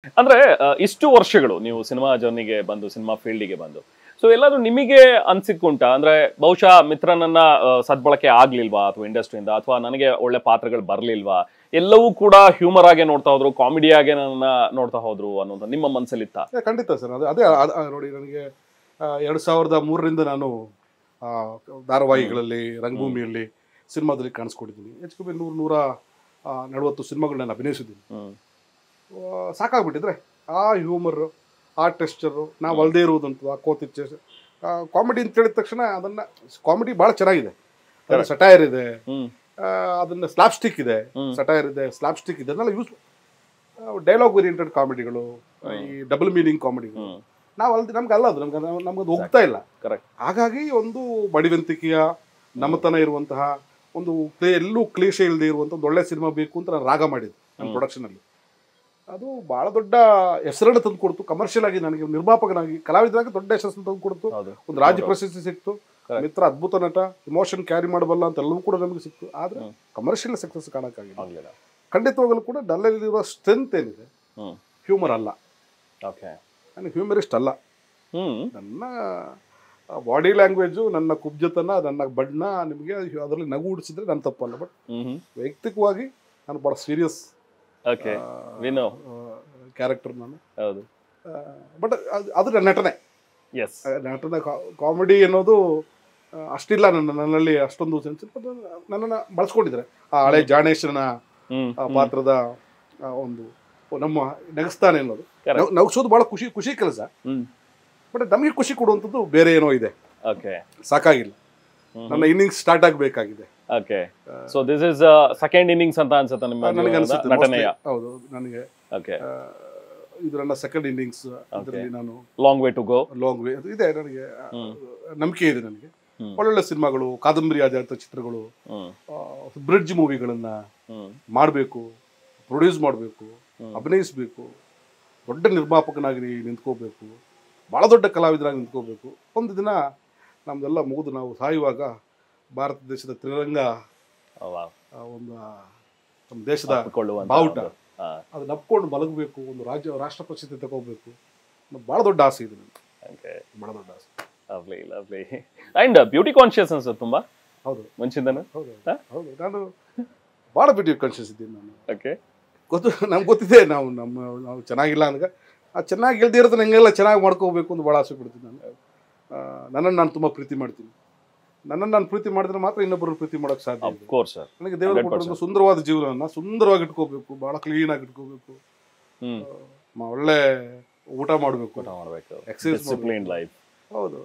ಅಂದ್ರೆ ಇಷ್ಟು ವರ್ಷಗಳು ನೀವು ಸಿನಿಮಾ ಜರ್ನಿಗೆ ಬಂದು ಸಿನಿಮಾ ಫೀಲ್ಡಿಗೆ ಬಂದು ಸೊ ಎಲ್ಲಾದ್ರೂ ನಿಮಗೆ ಅನ್ಸಿಕೊಂಟ ಅಂದ್ರೆ ಬಹುಶಃ ಮಿತ್ರನನ್ನ ಸದ್ಬಳಕೆ ಆಗ್ಲಿಲ್ವಾ ಅಥವಾ ಇಂಡಸ್ಟ್ರಿಯಿಂದ ಅಥವಾ ನನಗೆ ಒಳ್ಳೆ ಪಾತ್ರಗಳು ಬರ್ಲಿಲ್ವಾ ಎಲ್ಲವೂ ಕೂಡ ಹ್ಯೂಮರ್ ಆಗೇ ನೋಡ್ತಾ ಹೋದ್ರು ಕಾಮಿಡಿ ಆಗೇ ನನ್ನ ನೋಡ್ತಾ ಹೋದ್ರು ಅನ್ನೋದು ನಿಮ್ಮ ಮನಸ್ಸಲ್ಲಿತ್ತ? ಖಂಡಿತ ಸರ್. ಅದೇ ನೋಡಿ, ನನಗೆ 2003ರಿಂದ ನಾನು ಧಾರಾವಾಹಿಗಳಲ್ಲಿ, ರಂಗಭೂಮಿಯಲ್ಲಿ, ಸಿನಿಮಾದಲ್ಲಿ ಕಾಣಿಸ್ಕೊಂಡಿದ್ದೀನಿ. ಹೆಚ್ಚು ಕಮ್ಮಿ 140 ಸಿನಿಮಾಗಳು ನಾನು ಅಭಿನಯಿಸಿದ್ದೀನಿ. ಸಾಕಾಗ್ಬಿಟ್ಟಿದ್ರೆ ಆ ಹ್ಯೂಮರ್, ಆ ಟೆಕ್ಸ್ಚರು, ನಾವು ಅಲ್ಲದೆ ಇರುವುದಂತ ಆ ಕೋತಿಚ್ಚೆ ಕಾಮಿಡಿ ಅಂತ ಹೇಳಿದ ತಕ್ಷಣ ಅದನ್ನು ಕಾಮಿಡಿ ಭಾಳ ಚೆನ್ನಾಗಿದೆ. ಸಟೈರ್ ಇದೆ, ಅದನ್ನ ಸ್ಲಾಪ್ಸ್ಟಿಕ್ ಇದೆ, ಸಟೈರ್ ಇದೆ, ಸ್ಲಾಪ್ಸ್ಟಿಕ್ ಇದೆ, ಅದನ್ನೆಲ್ಲ ಯೂಸ್ ಡೈಲಾಗ್ ಓರಿಯೆಂಟೆಡ್ ಕಾಮಿಡಿಗಳು, ಈ ಡಬಲ್ ಮೀನಿಂಗ್ ಕಾಮಿಡಿಗಳು ನಾವು ಅಲ್ದೆ ನಮ್ಗೆ ಅಲ್ಲ, ಅದು ನಮ್ಗದು ಹೋಗ್ತಾ ಇಲ್ಲ. ಹಾಗಾಗಿ ಒಂದು ಬಡಿವಂತಿಕೆಯ ನಮ್ಮತನ ಇರುವಂತಹ ಒಂದು ಎಲ್ಲೂ ಕ್ಲೇಶ ಇಲ್ಲದೆ ಇರುವಂಥ ಒಂದು ಒಳ್ಳೆ ಸಿನಿಮಾ ಬೇಕು ಅಂತ ನಾನು ರಾಗ ಮಾಡಿದ್ದೆ ನನ್ನ ಪ್ರೊಡಕ್ಷನಲ್ಲಿ. ಅದು ಭಾಳ ದೊಡ್ಡ ಹೆಸರನ್ನು ತಂದು ಕೊಡ್ತು. ಕಮರ್ಷಿಯಲ್ ಆಗಿ ನನಗೆ ನಿರ್ಮಾಪಕನಾಗಿ, ಕಲಾವಿದರಾಗಿ ದೊಡ್ಡ ಯಶಸ್ಸನ್ನು ತಂದು ಕೊಡ್ತು. ಒಂದು ರಾಜ್ಯ ಪ್ರಶಸ್ತಿ ಸಿಕ್ತು. ಮಿತ್ರ ಅದ್ಭುತ ನಟ, ಇಮೋಷನ್ ಕ್ಯಾರಿ ಮಾಡಬಲ್ಲ ಅಂತ ಎಲ್ಲವೂ ಕೂಡ ನಮಗೆ ಸಿಕ್ತು. ಆದರೆ ಕಮರ್ಷಿಯಲ್ ಸಕ್ಸಸ್ ಕಾಣಕ್ಕಾಗಿಲ್ಲ. ಖಂಡಿತವಾಗಲೂ ಕೂಡ ಡಲ್ಲಲ್ಲಿರುವ ಸ್ಟ್ರೆಂತ್ ಏನಿದೆ ಹ್ಯೂಮರ್ ಅಲ್ಲ. ನನಗೆ ಹ್ಯೂಮರಿಸ್ಟ್ ಅಲ್ಲ. ನನ್ನ ಬಾಡಿ ಲ್ಯಾಂಗ್ವೇಜು, ನನ್ನ ಕುಬ್ಜತನ, ನನ್ನ ಬಣ್ಣ ನಿಮಗೆ ಅದರಲ್ಲಿ ನಗು ಹುಡಿಸಿದ್ರೆ ನನ್ನ ತಪ್ಪಲ್ಲ. ಬಟ್ ವೈಯಕ್ತಿಕವಾಗಿ ನಾನು ಭಾಳ ಸೀರಿಯಸ್ ಕ್ಯಾರೆಕ್ಟರ್ ನಾನು. ಬಟ್ ಅದು ನಟನೆ. ನಟನೆ ಕಾಮಿಡಿ ಅನ್ನೋದು ಅಷ್ಟಿಲ್ಲ ನನ್ನಲ್ಲಿ, ಅಷ್ಟೊಂದು ಸೆನ್ಸ್. ನನ್ನನ್ನು ಬಳಸ್ಕೊಂಡಿದ್ದಾರೆ ಆ ಹಳೆ ಜಾಣೇಶನ ಪಾತ್ರದ ಒಂದು ನಮ್ಮ ನಗಸ್ತಾನೆ ಅನ್ನೋದು. ನಗಿಸೋದು ಬಹಳ ಖುಷಿ ಕೆಲಸ. ಬಟ್ ನಮಗೆ ಖುಷಿ ಕೊಡುವಂಥದ್ದು ಬೇರೆ ಏನೋ ಇದೆ. ಸಾಕಾಗಿಲ್ಲ, ನನ್ನ ಇನ್ನಿಂಗ್ಸ್ ಸ್ಟಾರ್ಟ್ ಆಗಬೇಕಾಗಿದೆ. So this is second innings ಅಂತ ಅನ್ಸುತ್ತೆ ನಿಮ್ಮ ನನಗೆ ಅನಿಸುತ್ತೆ. ಹೌದು, ನನಗೆ ಇದು ನನ್ನ ಸೆಕೆಂಡ್ ಇನ್ನಿಂಗ್ಸ್. ಅದರಲ್ಲಿ ನಾನು long way to go, long way ಇದೆ. ನನಗೆ ನಂಬಿಕೆ ಇದೆ. ನನಗೆ ಒಳ್ಳೊಳ್ಳೆ ಸಿನಿಮಾಗಳು, ಕಾದಂಬರಿ ಆಧಾರಿತ ಚಿತ್ರಗಳು, ಬ್ರಿಡ್ಜ್ ಮೂವಿಗಳನ್ನ ಮಾಡಬೇಕು, ಪ್ರೊಡ್ಯೂಸ್ ಮಾಡಬೇಕು, ಅಭಿನಯಿಸಬೇಕು, ದೊಡ್ಡ ನಿರ್ಮಾಪಕನಾಗಿ ನಿಂತ್ಕೋಬೇಕು, ಭಾಳ ದೊಡ್ಡ ಕಲಾವಿದರಾಗಿ ನಿಂತ್ಕೋಬೇಕು. ಒಂದು ದಿನ ನಮ್ದೆಲ್ಲ ಮುಗಿದು ನಾವು ಸಾಯುವಾಗ ಭಾರತ ದೇಶದ ತ್ರಿರಂಗ, ಒಂದು ನಮ್ಮ ದೇಶದ ಬಾವುಟ, ಅದು ನಪ್ಕೊಂಡು ಮಲಗಬೇಕು, ಒಂದು ರಾಷ್ಟ್ರ ಪ್ರಶಸ್ತಿ ತಗೋಬೇಕು, ಭಾಳ ದೊಡ್ಡ ಆಸೆ ಇದೆ ನನಗೆ. ಭಾಳ ದೊಡ್ಡ ಆಸೆ. ಅಂಡ್ ಬ್ಯೂಟಿ ಕಾನ್ಶಿಯಸ್ನೆಸ್ ತುಂಬಾ. ಹೌದು, ಮುಂಚಿಂದನೂ. ಹೌದು, ನಾನು ಭಾಳ ಬ್ಯೂಟಿ ಕಾನ್ಶಿಯಸ್ ಇದ್ದೀನಿ ನಾನು. ನಮ್ಗೆ ಗೊತ್ತಿದೆ ನಾವು ಚೆನ್ನಾಗಿಲ್ಲ ಅಂದಾಗ ಆ ಚೆನ್ನಾಗಿ ಗೆಲ್ದಿ ಇರೋದನ್ನ ಹೆಂಗೆಲ್ಲ ಚೆನ್ನಾಗಿ ಮಾಡ್ಕೋಬೇಕು ಅಂತ ಭಾಳ ಆಸೆ ಪಡ್ತೀನಿ ನಾನು. ನನ್ನನ್ನು ನಾನು ತುಂಬ ಪ್ರೀತಿ ಮಾಡ್ತೀನಿ. ನನ್ನನ್ನು ನಾನು ಪ್ರೀತಿ ಮಾಡಿದ್ರೆ ಮಾತ್ರ ಇನ್ನೊಬ್ಬರು ಪ್ರೀತಿ ಮಾಡೋಕ್ಕೆ ಸಾಧ್ಯ ಇದೆ. ನನಗೆ ದೇವರು ಕೊಟ್ಟಿರೋ ಸುಂದರವಾದ ಜೀವನವನ್ನು ಸುಂದರವಾಗಿ ಇಟ್ಕೋಬೇಕು, ಭಾಳ ಕ್ಲೀನಾಗಿ ಇಟ್ಕೋಬೇಕು, ಒಳ್ಳೆ ಊಟ ಮಾಡಬೇಕು, ಎಕ್ಸರ್ಸೈಸ್ ಲೈಫ್. ಹೌದು,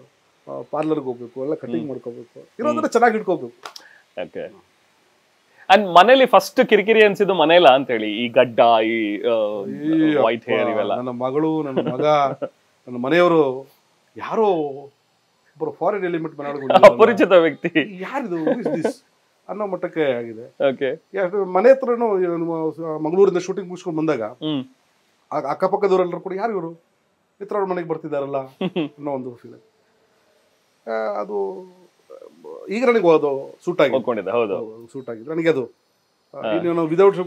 ಪಾರ್ಲರ್ಗೆ ಹೋಗ್ಬೇಕು, ಒಳ್ಳೆ ಕಟಿಂಗ್ ಮಾಡ್ಕೋಬೇಕು, ಇರೋದನ್ನ ಚೆನ್ನಾಗಿ ಇಟ್ಕೋಬೇಕು. ಅಂಡ್ ಮನೇಲಿ ಫಸ್ಟ್ ಕಿರಿಕಿರಿ ಅನ್ಸಿದ್ದು ಮನೇಲ ಅಂತ ಹೇಳಿ, ಈ ಗಡ್ಡ, ಈ ವೈಟ್ ಹೇರ್ ಇವೆಲ್ಲ? ನನ್ನ ಮಗಳು, ನನ್ನ ಮಗ, ನನ್ನ ಮನೆಯವರು ಯಾರೋ ಒಬ್ಬರು ಫಾರಿನ್ ಎಲಿಮೆಂಟ್ ಅಪರಿಚಿತ ವ್ಯಕ್ತಿ, ಯಾರಿದು ಅನ್ನೋ ಮಟ್ಟಕ್ಕೆ ಆಗಿದೆ. ಮನೆ ಹತ್ರನು ಮಂಗಳೂರಿಂದ ಶೂಟಿಂಗ್ ಮುಗಿಸ್ಕೊಂಡು ಬಂದಾಗ ಅಕ್ಕಪಕ್ಕದವರೆಲ್ಲರೂ ಕೂಡ ಯಾರು ಇವರು ಮಿತ್ರವ್ರ ಮನೆಗೆ ಬರ್ತಿದಾರಲ್ಲ ಅನ್ನೋ ಒಂದು ಫೀಲ್. ಅದು ಈಗ ನನಗೆ ಅದು ಸೂಟ್ ಆಗಿದೆ. ಹೌದು, ಸೂಟ್ ಆಗಿದೆ ನನಗೆ. ಅದು ಇನ್ನು ವಿದೌಟ್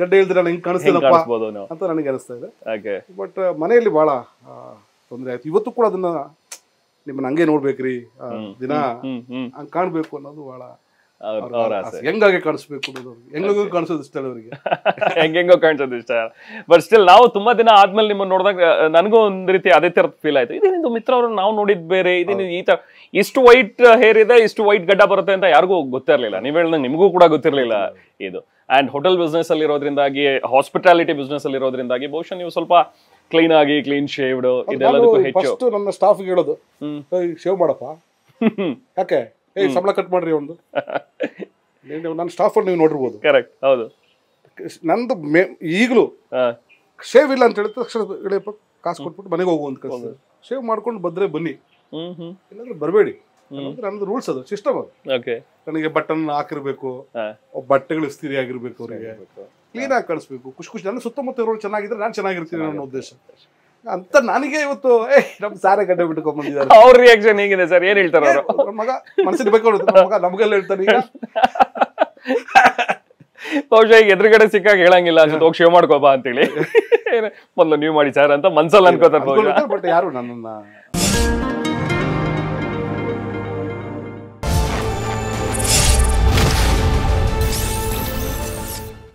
ಗಡ್ಡೆ ಇಲ್ದ್ರೆ ನಂಗೆ ಹೆಂಗೆ ಕಾಣಿಸ್ತಿಲ್ಲಪ್ಪ ಅಂತ ನನಗೆ ಅನಿಸ್ತಾ ಇದೆ. ಬಟ್ ಮನೆಯಲ್ಲಿ ಭಾಳ ತೊಂದರೆ ಆಯ್ತು. ಇವತ್ತು ಕೂಡ ಅದನ್ನ ನಿಮ್ಮನ್ನ ಹಂಗೆ ನೋಡ್ಬೇಕ್ರಿ, ದಿನ ಹಂಗೆ ಕಾಣ್ಬೇಕು ಅನ್ನೋದು ಭಾಳ ಹೆಂಗಾಗಿ ಕಾಣಿಸ್ಬೇಕು ಅನ್ನೋದು, ಹೆಂಗೋ ಕಾಣಿಸೋದು ಇಷ್ಟ ಅವರಿಗೆ, ಹೆಂಗೆಂಗೋ ಕಾಣಿಸೋದು ಇಷ್ಟ. ಬಟ್ ಸ್ಟಿಲ್ ನಾವು ತುಂಬಾ ದಿನ ಆದ್ಮೇಲೆ ನಿಮ್ಮನ್ನ ನೋಡಿದಾಗ ನನಗೂ ಒಂದ್ ರೀತಿ ಅದೇ ತರ ಫೀಲ್ ಆಯ್ತು. ಇದೇನಿದು ಮಿತ್ರ ಅವ್ರನ್ನ ನಾವು ನೋಡಿದ್ ಬೇರೆ, ಇದೇನು ಈ ತರ ಇಷ್ಟು ವೈಟ್ ಹೇರ್ ಇದೆ, ಇಷ್ಟು ವೈಟ್ ಗಡ್ಡ ಬರುತ್ತೆ ಅಂತ ಯಾರಿಗೂ ಗೊತ್ತಿರ್ಲಿಲ್ಲ. ನೀವ್ ಹೇಳ್ದಂಗೆ ನಿಮಗೂ ಕೂಡ ಗೊತ್ತಿರ್ಲಿಲ್ಲ ಇದು. ಅಂಡ್ ಹೋಟೆಲ್ ಬಿಸ್ನೆಸ್ ಅಲ್ಲಿ ಇರೋದ್ರಿಂದಾಗಿ, ಹಾಸ್ಪಿಟಾಲಿಟಿ ಬಿಸ್ನೆಸ್ ಅಲ್ಲಿ ಇರೋದ್ರಿಂದಾಗಿ ಬಹುಶಃ ನೀವು ಸ್ವಲ್ಪ ಕ್ಲೀನ್ ಆಗಿ, ಕ್ಲೀನ್ ಶೇವ್ಡ್ ಇದೆಲ್ಲದಕ್ಕೂ ಹೆಚ್ಚು. ನನ್ನ ಸ್ಟಾಫ್ ಹೇಳೋದು, ಶೇವ್ ಮಾಡಪ್ಪ, ಯಾಕೆ ಸಂಬಳ ಕಟ್ ಮಾಡ್ರಿ ಒಂದು. ನನ್ನ ಸ್ಟಾಫ್ ನೀವು ನೋಡಿರ್ಬೋದು. ಕರೆಕ್ಟ್, ಹೌದು. ನಂದು ಈಗಲೂ ಶೇವ್ ಇಲ್ಲ ಅಂತ ಹೇಳಿದ ತಕ್ಷಣ ಕಾಸು ಕೊಟ್ಬಿಟ್ಟು ಮನೆಗೆ ಹೋಗುವಂತ ಕಳಿಸ್ತಾರೆ. ಶೇವ್ ಮಾಡ್ಕೊಂಡು ಬಂದ್ರೆ ಬನ್ನಿ, ಇಲ್ಲಾಂದ್ರೆ ಬರಬೇಡಿ. ನನ್ನದು ರೂಲ್ಸ್, ಅದು ಸಿಸ್ಟಮ್. ಅದು ನನಗೆ ಬಟನ್ ಹಾಕಿರ್ಬೇಕು, ಬಟ್ಟೆಗಳು ಇಸ್ತಿರಿ ಆಗಿರ್ಬೇಕು, ಅವರಿಗೆ ಕ್ಲೀನ್ ಆಗಿ ಕಾಣಿಸ್ಬೇಕು, ಖುಷಿ. ನನ್ನ ಸುತ್ತಮುತ್ತ ಇರೋರು ಚೆನ್ನಾಗಿದ್ರೆ ನಾನು ಚೆನ್ನಾಗಿರ್ತೀನಿ ಅನ್ನೋ ಉದ್ದೇಶ ಅಂತ ನನಗೆ. ಇವತ್ತು ನಮ್ ಸಾರೆ ಗಡ್ಡೆ ಬಿಟ್ಕೊಂಡ್ ಬಂದಿದ್ದಾರೆ. ಅವ್ರ ರಿಯಾಕ್ಷನ್ ಹೇಗಿದೆ ಸರ್? ಏನ್ ಹೇಳ್ತಾರೆ ಅವರು? ಮಗ ಮನಸ್ಸಿಗೆ ಬೇಕು, ಮಗ ನಮಗೆಲ್ಲ ಹೇಳ್ತಾನೆ. ಈಗ ಬಹುಶಃ ಈಗ ಎದುರುಗಡೆ ಸಿಕ್ಕಾಗ ಹೇಳಂಗಿಲ್ಲ ಅನ್ಸುತ್ತೆ, ಹೋಗಿ ಶೇವ್ ಮಾಡ್ಕೋಬಾ ಅಂತೇಳಿ ಮೊದ್ಲು ನೀವು ಮಾಡಿ ಸರ್ ಅಂತ ಮನ್ಸಲ್ಲಿ ಅನ್ಕೋತಾರೆ. ಬಟ್ ಯಾರು ನನ್ನನ್ನ